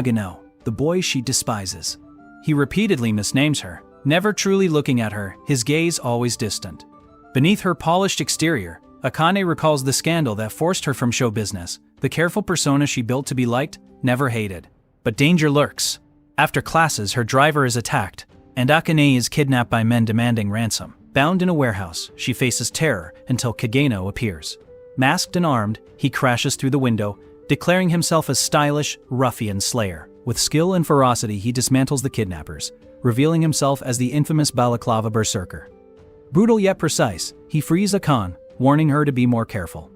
Kagenou, the boy she despises. He repeatedly misnames her, never truly looking at her, his gaze always distant. Beneath her polished exterior, Akane recalls the scandal that forced her from show business, the careful persona she built to be liked, never hated. But danger lurks. After classes, her driver is attacked, and Akane is kidnapped by men demanding ransom. Bound in a warehouse, she faces terror until Kagenou appears. Masked and armed, he crashes through the window, declaring himself a stylish, ruffian slayer. With skill and ferocity, he dismantles the kidnappers, revealing himself as the infamous balaclava berserker. Brutal yet precise, he frees Akane, warning her to be more careful.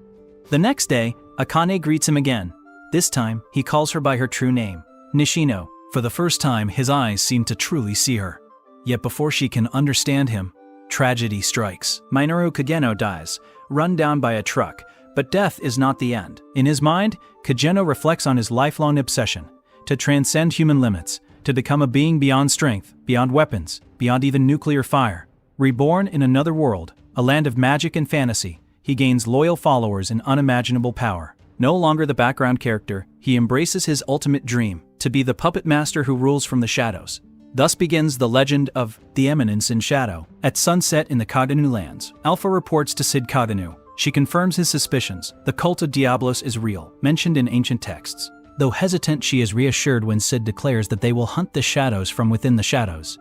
The next day, Akane greets him again. This time, he calls her by her true name, Nishino. For the first time, his eyes seem to truly see her. Yet before she can understand him, tragedy strikes. Minoru Kagenou dies, run down by a truck, but death is not the end. In his mind, Kagenou reflects on his lifelong obsession to transcend human limits, to become a being beyond strength, beyond weapons, beyond even nuclear fire. Reborn in another world, a land of magic and fantasy, he gains loyal followers and unimaginable power. No longer the background character, he embraces his ultimate dream, to be the puppet master who rules from the shadows. Thus begins the legend of the Eminence in Shadow. At sunset in the Kagenou lands, Alpha reports to Cid Kagenou. She confirms his suspicions. The cult of Diablos is real, mentioned in ancient texts. Though hesitant, she is reassured when Cid declares that they will hunt the shadows from within the shadows.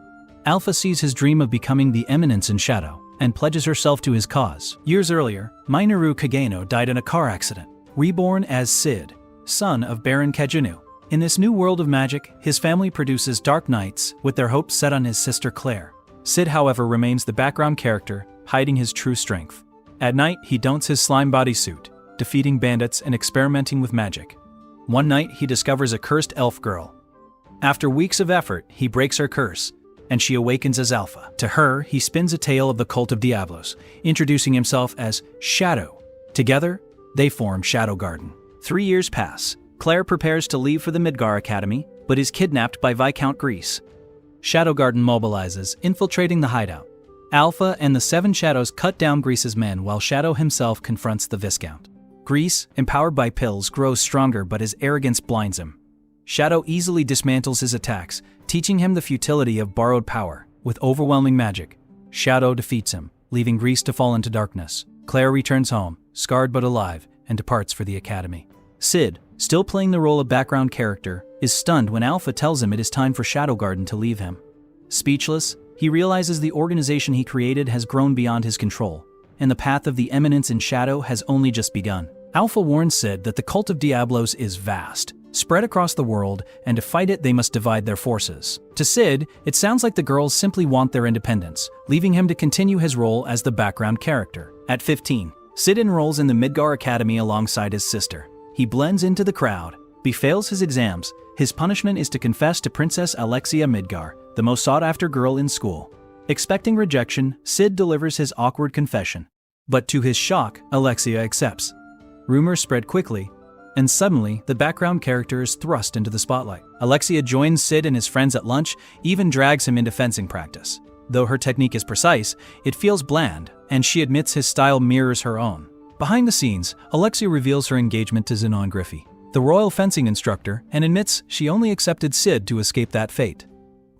Alpha sees his dream of becoming the Eminence in Shadow, and pledges herself to his cause. Years earlier, Minoru Kagenou died in a car accident, reborn as Cid, son of Baron Kagenou. In this new world of magic, his family produces dark knights, with their hopes set on his sister Claire. Cid, however, remains the background character, hiding his true strength. At night, he dons his slime bodysuit, defeating bandits and experimenting with magic. One night, he discovers a cursed elf girl. After weeks of effort, he breaks her curse, and she awakens as Alpha. To her, he spins a tale of the cult of Diablos, introducing himself as Shadow. Together, they form Shadow Garden. 3 years pass. Claire prepares to leave for the Midgar Academy, but is kidnapped by Viscount Grease. Shadow Garden mobilizes, infiltrating the hideout. Alpha and the Seven Shadows cut down Grease's men while Shadow himself confronts the Viscount. Grease, empowered by pills, grows stronger, but his arrogance blinds him. Shadow easily dismantles his attacks, teaching him the futility of borrowed power. With overwhelming magic, Shadow defeats him, leaving Grease to fall into darkness. Claire returns home, scarred but alive, and departs for the academy. Cid, still playing the role of background character, is stunned when Alpha tells him it is time for Shadow Garden to leave him. Speechless, he realizes the organization he created has grown beyond his control, and the path of the Eminence in Shadow has only just begun. Alpha warns Cid that the cult of Diablos is vast, spread across the world, and to fight it they must divide their forces. To Cid, it sounds like the girls simply want their independence, leaving him to continue his role as the background character. At 15, Cid enrolls in the Midgar Academy alongside his sister. He blends into the crowd, befails his exams. His punishment is to confess to Princess Alexia Midgar, the most sought-after girl in school. Expecting rejection, Cid delivers his awkward confession. But to his shock, Alexia accepts. Rumors spread quickly, and suddenly, the background character is thrust into the spotlight. Alexia joins Cid and his friends at lunch, even drags him into fencing practice. Though her technique is precise, it feels bland, and she admits his style mirrors her own. Behind the scenes, Alexia reveals her engagement to Zenon Griffey, the royal fencing instructor, and admits she only accepted Cid to escape that fate.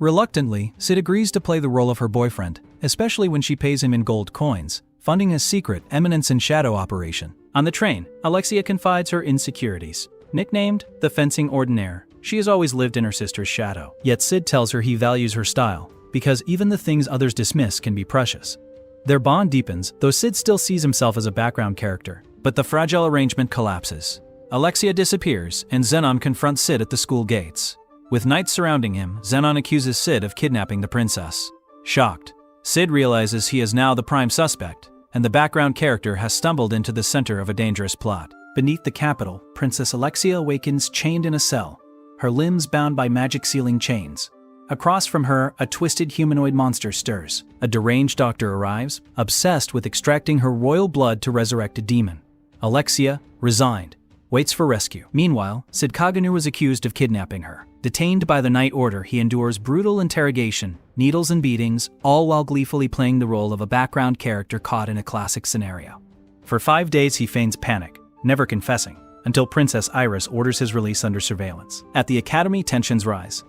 Reluctantly, Cid agrees to play the role of her boyfriend, especially when she pays him in gold coins, funding his secret Eminence in Shadow operation. On the train, Alexia confides her insecurities. Nicknamed the fencing ordinaire, she has always lived in her sister's shadow. Yet Cid tells her he values her style, because even the things others dismiss can be precious. Their bond deepens, though Cid still sees himself as a background character. But the fragile arrangement collapses. Alexia disappears, and Zenon confronts Cid at the school gates. With knights surrounding him, Zenon accuses Cid of kidnapping the princess. Shocked, Cid realizes he is now the prime suspect, and the background character has stumbled into the center of a dangerous plot. Beneath the capital, Princess Alexia awakens chained in a cell, her limbs bound by magic sealing chains. Across from her, a twisted humanoid monster stirs. A deranged doctor arrives, obsessed with extracting her royal blood to resurrect a demon. Alexia, resigned, waits for rescue. Meanwhile, Cid Kagenou is accused of kidnapping her. Detained by the Night Order, he endures brutal interrogation, needles and beatings, all while gleefully playing the role of a background character caught in a classic scenario. For 5 days he feigns panic, never confessing. until Princess Iris orders his release under surveillance. At the academy, tensions rise.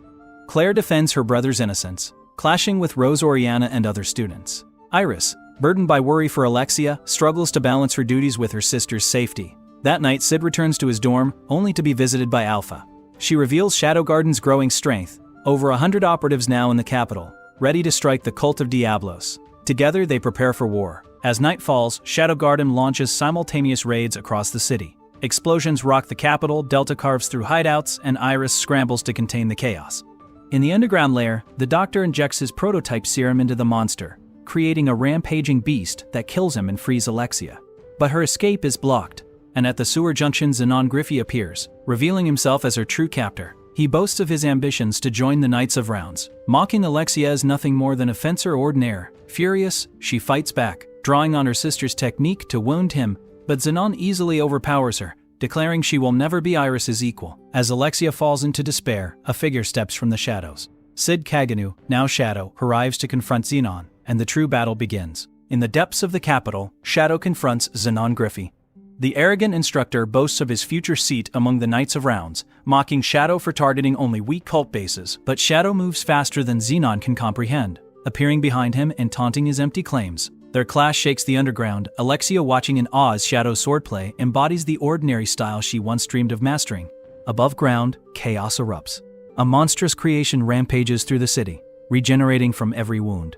Claire defends her brother's innocence, clashing with Rose Oriana and other students. Iris, burdened by worry for Alexia, struggles to balance her duties with her sister's safety. That night, Cid returns to his dorm, only to be visited by Alpha. She reveals Shadow Garden's growing strength, over 100 operatives now in the capital, ready to strike the cult of Diablos. Together, they prepare for war. As night falls, Shadow Garden launches simultaneous raids across the city. Explosions rock the capital, Delta carves through hideouts, and Iris scrambles to contain the chaos. In the underground lair, the Doctor injects his prototype serum into the monster, creating a rampaging beast that kills him and frees Alexia. But her escape is blocked, and at the sewer junction Zenon Griffey appears, revealing himself as her true captor. He boasts of his ambitions to join the Knights of Rounds, mocking Alexia as nothing more than a fencer ordinaire. Furious, she fights back, drawing on her sister's technique to wound him, but Zenon easily overpowers her, declaring she will never be Iris's equal. As Alexia falls into despair, a figure steps from the shadows. Cid Kagenou, now Shadow, arrives to confront Zenon, and the true battle begins. In the depths of the capital, Shadow confronts Zenon Griffey. The arrogant instructor boasts of his future seat among the Knights of Rounds, mocking Shadow for targeting only weak cult bases. But Shadow moves faster than Zenon can comprehend, appearing behind him and taunting his empty claims. Their clash shakes the underground. Alexia, watching in awe as Shadow's swordplay, embodies the ordinary style she once dreamed of mastering. Above ground, chaos erupts. A monstrous creation rampages through the city, regenerating from every wound.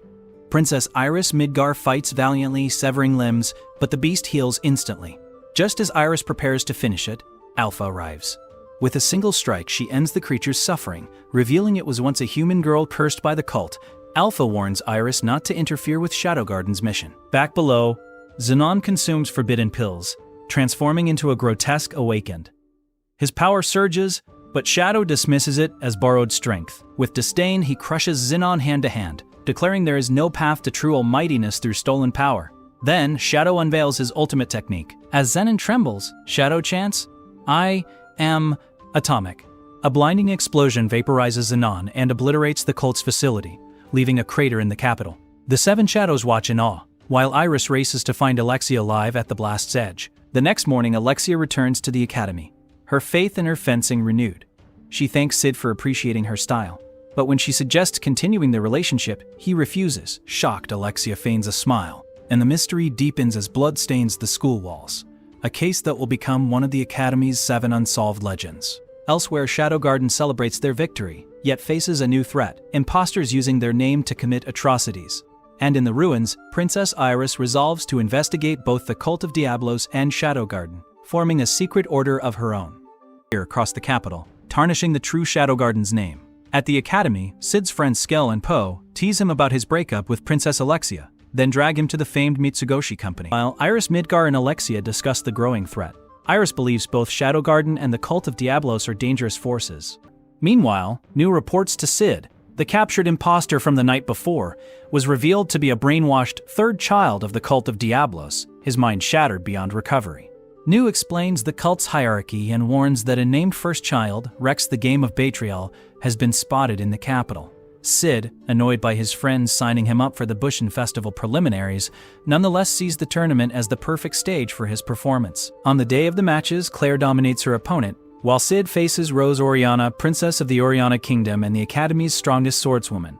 Princess Iris Midgar fights valiantly, severing limbs, but the beast heals instantly. Just as Iris prepares to finish it, Alpha arrives. With a single strike, she ends the creature's suffering, revealing it was once a human girl cursed by the cult. Alpha warns Iris not to interfere with Shadow Garden's mission. Back below, Zenon consumes forbidden pills, transforming into a grotesque awakened. His power surges, but Shadow dismisses it as borrowed strength. With disdain, he crushes Zenon hand to hand, declaring there is no path to true almightiness through stolen power. Then, Shadow unveils his ultimate technique. As Zenon trembles, Shadow chants, "I am atomic." A blinding explosion vaporizes Zenon and obliterates the cult's facility, leaving a crater in the capital. The seven shadows watch in awe, while Iris races to find Alexia alive at the blast's edge. The next morning, Alexia returns to the academy, her faith in her fencing renewed. She thanks Cid for appreciating her style, but when she suggests continuing the relationship, he refuses. Shocked, Alexia feigns a smile, and the mystery deepens as blood stains the school walls, a case that will become one of the Academy's 7 unsolved legends. Elsewhere, Shadow Garden celebrates their victory, yet faces a new threat, imposters using their name to commit atrocities. And in the ruins, Princess Iris resolves to investigate both the Cult of Diablos and Shadow Garden, forming a secret order of her own. Here across the capital, tarnishing the true Shadow Garden's name. At the Academy, Cid's friends Skell and Poe tease him about his breakup with Princess Alexia, then drag him to the famed Mitsugoshi Company. While Iris Midgar and Alexia discuss the growing threat, Iris believes both Shadow Garden and the Cult of Diablos are dangerous forces. Meanwhile, new reports to Cid, the captured imposter from the night before, was revealed to be a brainwashed third child of the Cult of Diablos, his mind shattered beyond recovery. New explains the cult's hierarchy and warns that a named first child, Rex the Game of Batriel, has been spotted in the capital. Cid, annoyed by his friends signing him up for the Bushin Festival preliminaries, nonetheless sees the tournament as the perfect stage for his performance. On the day of the matches, Claire dominates her opponent, while Cid faces Rose Oriana, Princess of the Oriana Kingdom and the Academy's strongest swordswoman.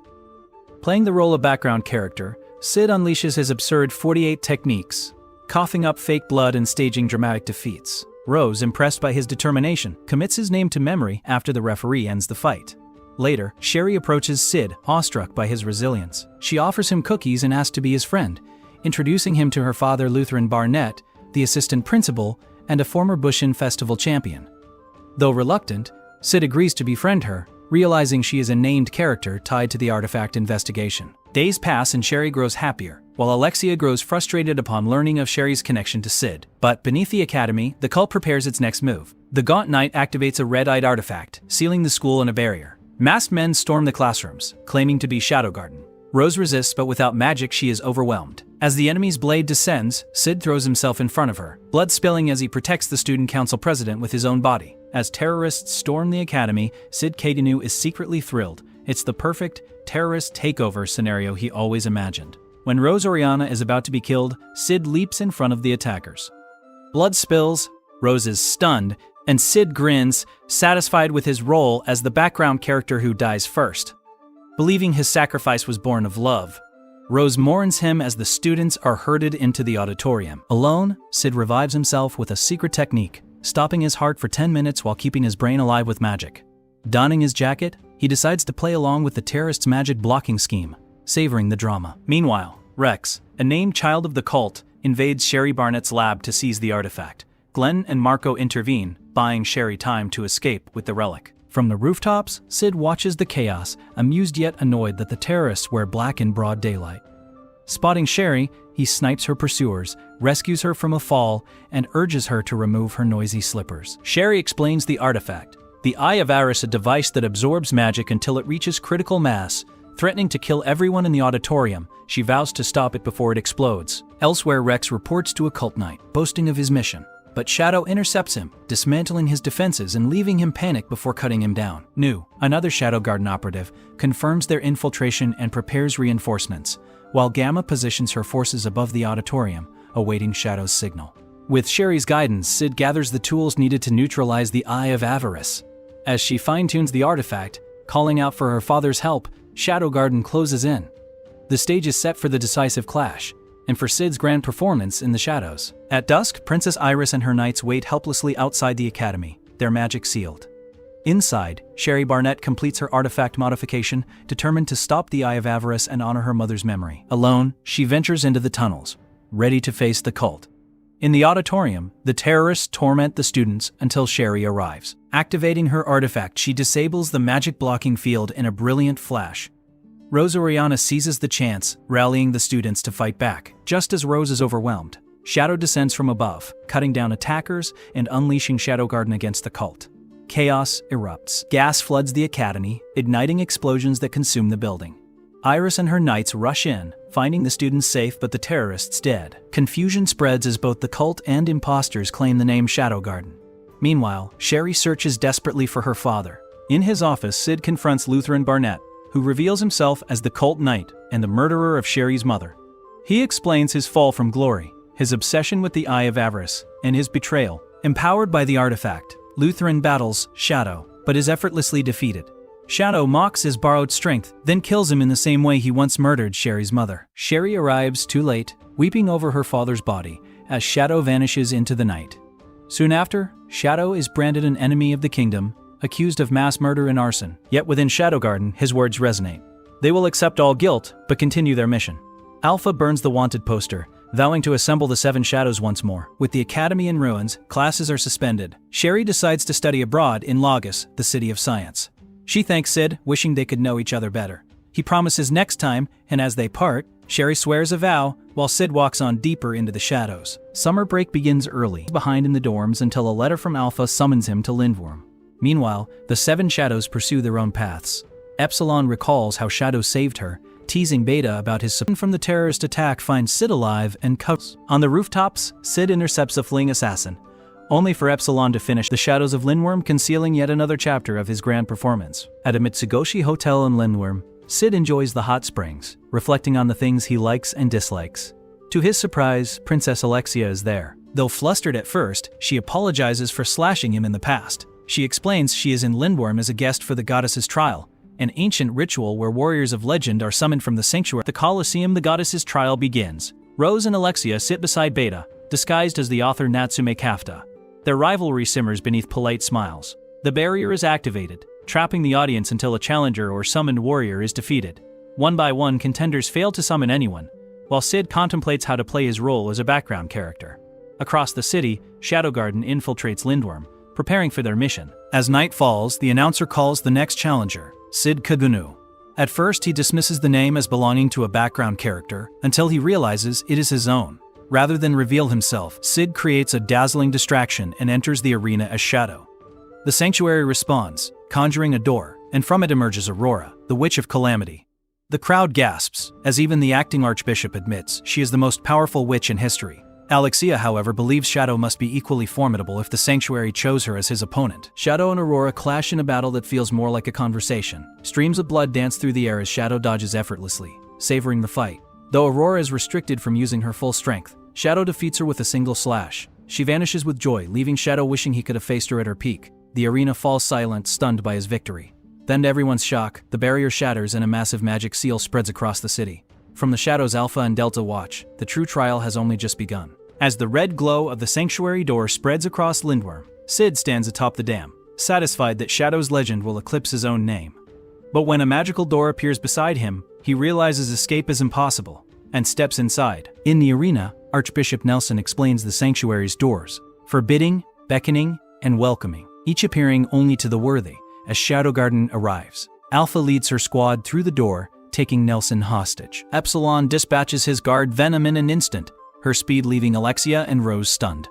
Playing the role of background character, Cid unleashes his absurd 48 techniques, coughing up fake blood and staging dramatic defeats. Rose, impressed by his determination, commits his name to memory after the referee ends the fight. Later, Sherry approaches Cid, awestruck by his resilience. She offers him cookies and asks to be his friend, introducing him to her father Lutheran Barnett, the assistant principal, and a former Bushin Festival champion. Though reluctant, Cid agrees to befriend her, realizing she is a named character tied to the artifact investigation. Days pass and Sherry grows happier, while Alexia grows frustrated upon learning of Sherry's connection to Cid. But beneath the academy, the cult prepares its next move. The Gaunt Knight activates a red-eyed artifact, sealing the school in a barrier. Masked men storm the classrooms, claiming to be Shadow Garden. Rose resists, but without magic she is overwhelmed. As the enemy's blade descends, Cid throws himself in front of her, blood spilling as he protects the student council president with his own body. As terrorists storm the academy, Cid Kagenou is secretly thrilled. It's the perfect terrorist takeover scenario he always imagined. When Rose Oriana is about to be killed, Cid leaps in front of the attackers. Blood spills, Rose is stunned, and Cid grins, satisfied with his role as the background character who dies first. Believing his sacrifice was born of love, Rose mourns him as the students are herded into the auditorium. Alone, Cid revives himself with a secret technique, stopping his heart for 10 minutes while keeping his brain alive with magic. Donning his jacket, he decides to play along with the terrorists' magic blocking scheme, savoring the drama. Meanwhile, Rex, a named child of the cult, invades Sherry Barnett's lab to seize the artifact. Glenn and Marco intervene, buying Sherry time to escape with the relic. From the rooftops, Cid watches the chaos, amused yet annoyed that the terrorists wear black in broad daylight. Spotting Sherry, he snipes her pursuers, rescues her from a fall, and urges her to remove her noisy slippers. Sherry explains the artifact, the Eye of Aris, a device that absorbs magic until it reaches critical mass, threatening to kill everyone in the auditorium. She vows to stop it before it explodes. Elsewhere, Rex reports to a cult knight, boasting of his mission. But Shadow intercepts him, dismantling his defenses and leaving him panicked before cutting him down. New, another Shadow Garden operative, confirms their infiltration and prepares reinforcements, while Gamma positions her forces above the auditorium, awaiting Shadow's signal. With Sherry's guidance, Cid gathers the tools needed to neutralize the Eye of Avarice. As she fine-tunes the artifact, calling out for her father's help, Shadow Garden closes in. The stage is set for the decisive clash, and for Cid's grand performance in the shadows. At dusk, Princess Iris and her knights wait helplessly outside the academy, their magic sealed. Inside, Sherry Barnett completes her artifact modification, determined to stop the Eye of Avarice and honor her mother's memory. Alone, she ventures into the tunnels, ready to face the cult. In the auditorium, the terrorists torment the students until Sherry arrives. Activating her artifact, she disables the magic blocking field in a brilliant flash. Rose Oriana seizes the chance, rallying the students to fight back. Just as Rose is overwhelmed, Shadow descends from above, cutting down attackers and unleashing Shadow Garden against the cult. Chaos erupts. Gas floods the academy, igniting explosions that consume the building. Iris and her knights rush in, finding the students safe but the terrorists dead. Confusion spreads as both the cult and imposters claim the name Shadow Garden. Meanwhile, Sherry searches desperately for her father. In his office, Cid confronts Lutheran Barnett, who reveals himself as the cult knight and the murderer of Sherry's mother. He explains his fall from glory, his obsession with the Eye of Avarice, and his betrayal. Empowered by the artifact, Lutheran battles Shadow, but is effortlessly defeated. Shadow mocks his borrowed strength, then kills him in the same way he once murdered Sherry's mother. Sherry arrives too late, weeping over her father's body, as Shadow vanishes into the night. Soon after, Shadow is branded an enemy of the kingdom, accused of mass murder and arson. Yet within Shadow Garden, his words resonate. They will accept all guilt, but continue their mission. Alpha burns the wanted poster, vowing to assemble the Seven Shadows once more. With the academy in ruins, classes are suspended. Sherry decides to study abroad in Lagos, the city of science. She thanks Cid, wishing they could know each other better. He promises next time, and as they part, Sherry swears a vow, while Cid walks on deeper into the shadows. Summer break begins early, behind in the dorms until a letter from Alpha summons him to Lindworm. Meanwhile, the Seven Shadows pursue their own paths. Epsilon recalls how Shadow saved her, teasing Beta about his support from the terrorist attack finds Cid alive and cuffs. On the rooftops, Cid intercepts a fleeing assassin, only for Epsilon to finish the shadows of Lindworm, concealing yet another chapter of his grand performance. At a Mitsugoshi hotel in Lindworm, Cid enjoys the hot springs, reflecting on the things he likes and dislikes. To his surprise, Princess Alexia is there. Though flustered at first, she apologizes for slashing him in the past. She explains she is in Lindworm as a guest for the goddess's trial, an ancient ritual where warriors of legend are summoned from the sanctuary. At the Colosseum, the goddess's trial begins. Rose and Alexia sit beside Beta, disguised as the author Natsume Kafta. Their rivalry simmers beneath polite smiles. The barrier is activated, trapping the audience until a challenger or summoned warrior is defeated. One by one, contenders fail to summon anyone, while Cid contemplates how to play his role as a background character. Across the city, Shadow Garden infiltrates Lindworm, preparing for their mission. As night falls, the announcer calls the next challenger, Cid Kagenou. At first, he dismisses the name as belonging to a background character, until he realizes it is his own. Rather than reveal himself, Cid creates a dazzling distraction and enters the arena as Shadow. The sanctuary responds, conjuring a door, and from it emerges Aurora, the Witch of Calamity. The crowd gasps, as even the acting archbishop admits she is the most powerful witch in history. Alexia, however, believes Shadow must be equally formidable if the sanctuary chose her as his opponent. Shadow and Aurora clash in a battle that feels more like a conversation. Streams of blood dance through the air as Shadow dodges effortlessly, savoring the fight. Though Aurora is restricted from using her full strength, Shadow defeats her with a single slash. She vanishes with joy, leaving Shadow wishing he could have faced her at her peak. The arena falls silent, stunned by his victory. Then to everyone's shock, the barrier shatters and a massive magic seal spreads across the city. From the shadows Alpha and Delta watch, the true trial has only just begun. As the red glow of the sanctuary door spreads across Lindworm, Cid stands atop the dam, satisfied that Shadow's legend will eclipse his own name. But when a magical door appears beside him, he realizes escape is impossible, and steps inside. In the arena, Archbishop Nelson explains the sanctuary's doors, forbidding, beckoning, and welcoming, each appearing only to the worthy. As Shadow Garden arrives, Alpha leads her squad through the door, taking Nelson hostage. Epsilon dispatches his guard Venom in an instant, her speed leaving Alexia and Rose stunned.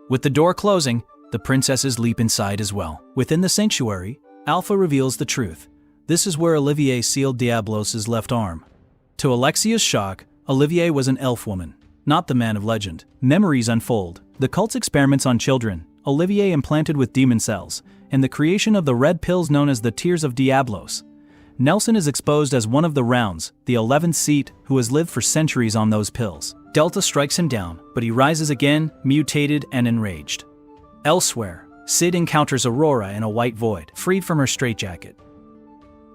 With the door closing, the princesses leap inside as well. Within the sanctuary, Alpha reveals the truth. This is where Olivier sealed Diablos' left arm. To Alexia's shock, Olivier was an elf woman, not the man of legend. Memories unfold. The cult's experiments on children, Olivier implanted with demon cells, and the creation of the red pills known as the Tears of Diablos. Nelson is exposed as one of the rounds, the 11th seat, who has lived for centuries on those pills. Delta strikes him down, but he rises again, mutated and enraged. Elsewhere, Cid encounters Aurora in a white void, freed from her straitjacket.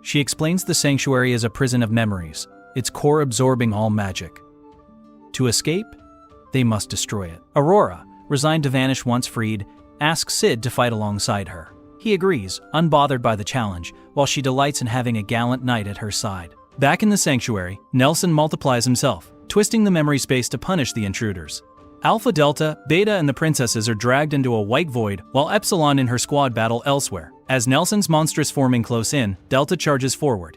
She explains the sanctuary as a prison of memories, its core absorbing all magic. To escape, they must destroy it. Aurora, resigned to vanish once freed, asks Cid to fight alongside her. He agrees, unbothered by the challenge, while she delights in having a gallant knight at her side. Back in the sanctuary, Nelson multiplies himself, twisting the memory space to punish the intruders. Alpha, Delta, Beta, and the princesses are dragged into a white void, while Epsilon and her squad battle elsewhere. As Nelson's monstrous forming close in, Delta charges forward,